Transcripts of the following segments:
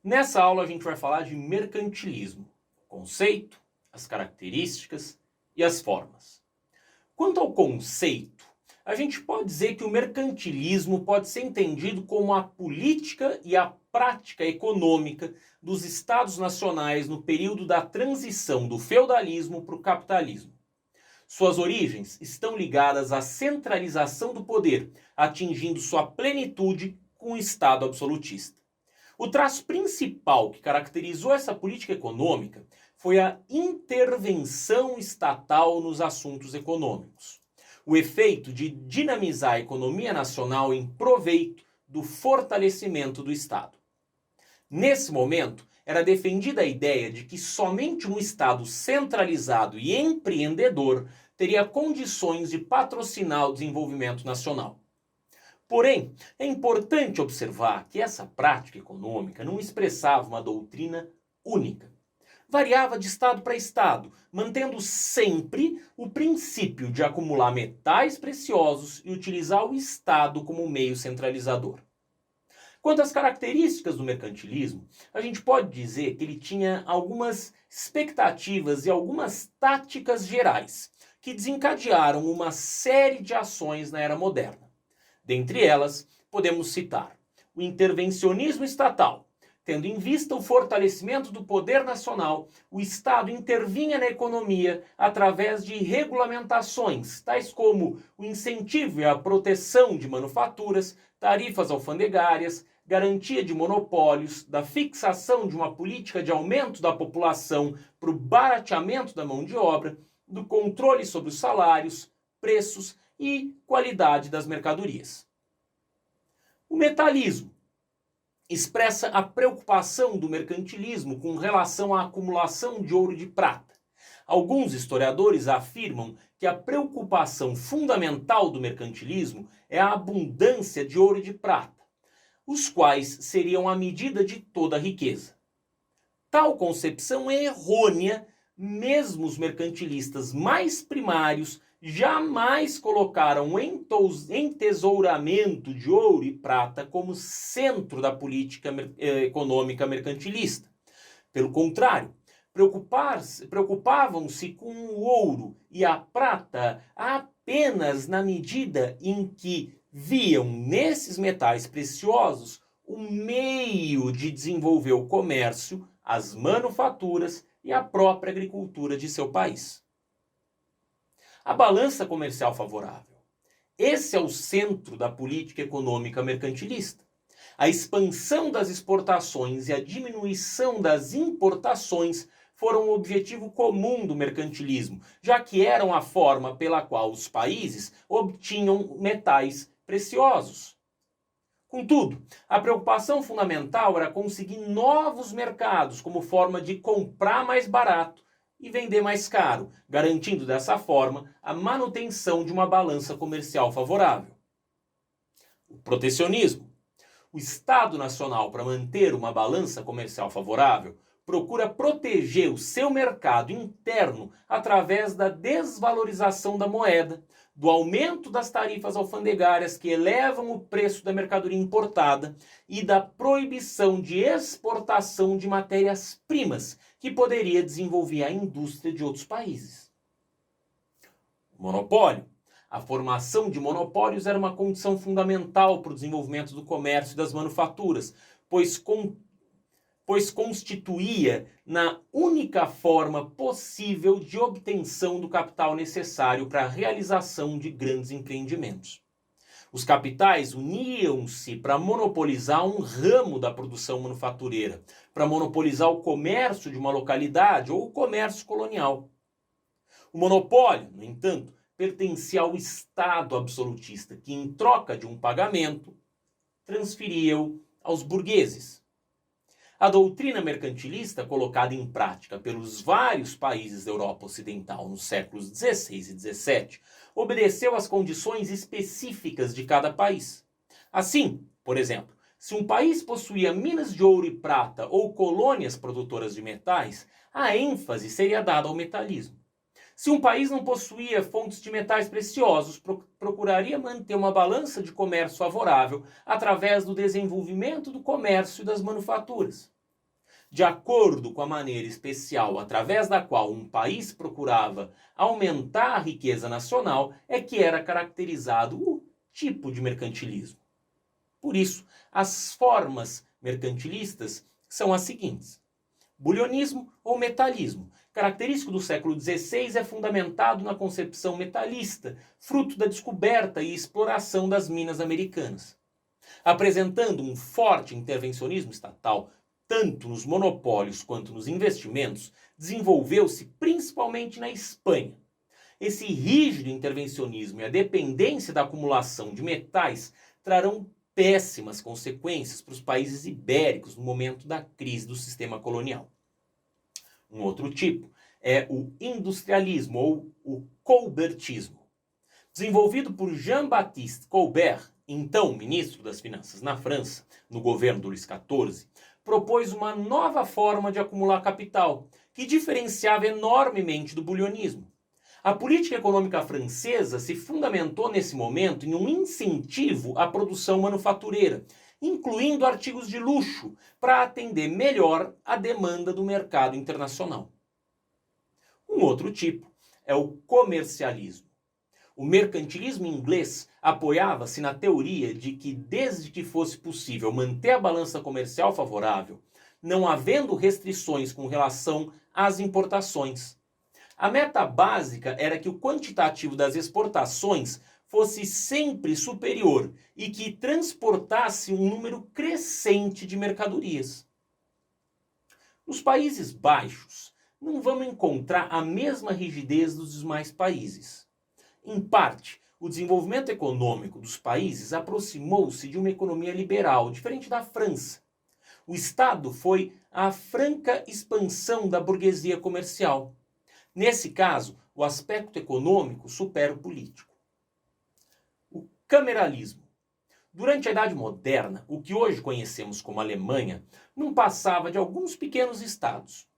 Nessa aula a gente vai falar de mercantilismo, o conceito, as características e as formas. Quanto ao conceito, a gente pode dizer que o mercantilismo pode ser entendido como a política e a prática econômica dos estados nacionais no período da transição do feudalismo para o capitalismo. Suas origens estão ligadas à centralização do poder, atingindo sua plenitude com o Estado absolutista. O traço principal que caracterizou essa política econômica foi a intervenção estatal nos assuntos econômicos. O efeito de dinamizar a economia nacional em proveito do fortalecimento do Estado. Nesse momento, era defendida a ideia de que somente um Estado centralizado e empreendedor teria condições de patrocinar o desenvolvimento nacional. Porém, é importante observar que essa prática econômica não expressava uma doutrina única. Variava de estado para estado, mantendo sempre o princípio de acumular metais preciosos e utilizar o Estado como meio centralizador. Quanto às características do mercantilismo, a gente pode dizer que ele tinha algumas expectativas e algumas táticas gerais que desencadearam uma série de ações na era moderna. Dentre elas, podemos citar o intervencionismo estatal. Tendo em vista o fortalecimento do poder nacional, o Estado intervinha na economia através de regulamentações, tais como o incentivo e a proteção de manufaturas, tarifas alfandegárias, garantia de monopólios, da fixação de uma política de aumento da população para o barateamento da mão de obra, do controle sobre os salários, preços e qualidade das mercadorias. O metalismo expressa a preocupação do mercantilismo com relação à acumulação de ouro e de prata. Alguns historiadores afirmam que a preocupação fundamental do mercantilismo é a abundância de ouro e de prata, os quais seriam a medida de toda a riqueza. Tal concepção é errônea, mesmo os mercantilistas mais primários jamais colocaram o entesouramento de ouro e prata como centro da política econômica mercantilista. Pelo contrário, preocupavam-se com o ouro e a prata apenas na medida em que viam nesses metais preciosos o meio de desenvolver o comércio, as manufaturas e a própria agricultura de seu país. A balança comercial favorável. Esse é o centro da política econômica mercantilista. A expansão das exportações e a diminuição das importações foram o objetivo comum do mercantilismo, já que eram a forma pela qual os países obtinham metais preciosos. Contudo, a preocupação fundamental era conseguir novos mercados como forma de comprar mais barato e vender mais caro, garantindo dessa forma a manutenção de uma balança comercial favorável. O protecionismo. O Estado Nacional, para manter uma balança comercial favorável, procura proteger o seu mercado interno através da desvalorização da moeda, do aumento das tarifas alfandegárias que elevam o preço da mercadoria importada e da proibição de exportação de matérias-primas que poderia desenvolver a indústria de outros países. Monopólio. A formação de monopólios era uma condição fundamental para o desenvolvimento do comércio e das manufaturas, pois constituía na única forma possível de obtenção do capital necessário para a realização de grandes empreendimentos. Os capitais uniam-se para monopolizar um ramo da produção manufatureira, para monopolizar o comércio de uma localidade ou o comércio colonial. O monopólio, no entanto, pertencia ao Estado absolutista, que em troca de um pagamento, transferia-o aos burgueses. A doutrina mercantilista, colocada em prática pelos vários países da Europa Ocidental nos séculos XVI e XVII, obedeceu às condições específicas de cada país. Assim, por exemplo, se um país possuía minas de ouro e prata ou colônias produtoras de metais, a ênfase seria dada ao metalismo. Se um país não possuía fontes de metais preciosos, procuraria manter uma balança de comércio favorável através do desenvolvimento do comércio e das manufaturas. de acordo com a maneira especial através da qual um país procurava aumentar a riqueza nacional, é que era caracterizado o tipo de mercantilismo. Por isso, as formas mercantilistas são as seguintes: bulionismo ou metalismo. Característico do século XVI, é fundamentado na concepção metalista, fruto da descoberta e exploração das minas americanas. Apresentando um forte intervencionismo estatal, tanto nos monopólios quanto nos investimentos, desenvolveu-se principalmente na Espanha. Esse rígido intervencionismo e a dependência da acumulação de metais trarão péssimas consequências para os países ibéricos no momento da crise do sistema colonial. Um outro tipo é o industrialismo ou o colbertismo. Desenvolvido por Jean-Baptiste Colbert, então ministro das Finanças na França, no governo do Luís XIV, propôs uma nova forma de acumular capital, que diferenciava enormemente do bulionismo. A política econômica francesa se fundamentou nesse momento em um incentivo à produção manufatureira, incluindo artigos de luxo, para atender melhor a demanda do mercado internacional. Um outro tipo é o comercialismo. O mercantilismo inglês apoiava-se na teoria de que, desde que fosse possível manter a balança comercial favorável, não havendo restrições com relação às importações, a meta básica era que o quantitativo das exportações fosse sempre superior e que transportasse um número crescente de mercadorias. Nos Países Baixos, não vamos encontrar a mesma rigidez dos demais países. Em parte, o desenvolvimento econômico dos países aproximou-se de uma economia liberal, diferente da França. O Estado foi a franca expansão da burguesia comercial. Nesse caso, o aspecto econômico supera o político. O cameralismo. Durante a Idade Moderna, o que hoje conhecemos como Alemanha não passava de alguns pequenos estados.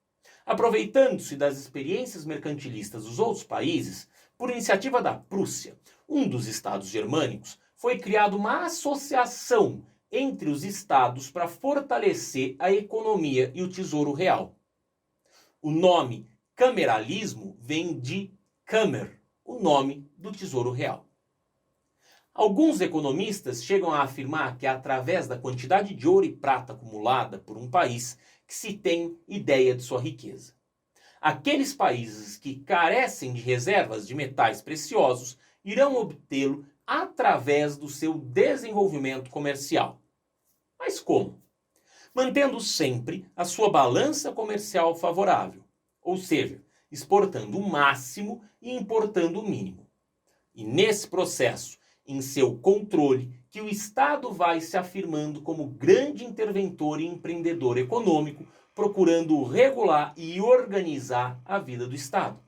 Aproveitando-se das experiências mercantilistas dos outros países, por iniciativa da Prússia, um dos estados germânicos, foi criada uma associação entre os estados para fortalecer a economia e o tesouro real. O nome cameralismo vem de Kammer, o nome do tesouro real. Alguns economistas chegam a afirmar que é através da quantidade de ouro e prata acumulada por um país que se tem ideia de sua riqueza. Aqueles países que carecem de reservas de metais preciosos irão obtê-lo através do seu desenvolvimento comercial. Mas como? Mantendo sempre a sua balança comercial favorável, ou seja, exportando o máximo e importando o mínimo. E nesse processo, em seu controle, que o Estado vai se afirmando como grande interventor e empreendedor econômico, procurando regular e organizar a vida do Estado.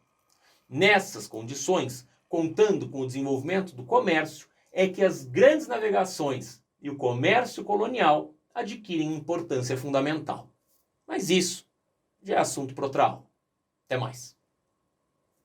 Nessas condições, contando com o desenvolvimento do comércio, é que as grandes navegações e o comércio colonial adquirem importância fundamental. Mas isso já é assunto para outra aula. Até mais.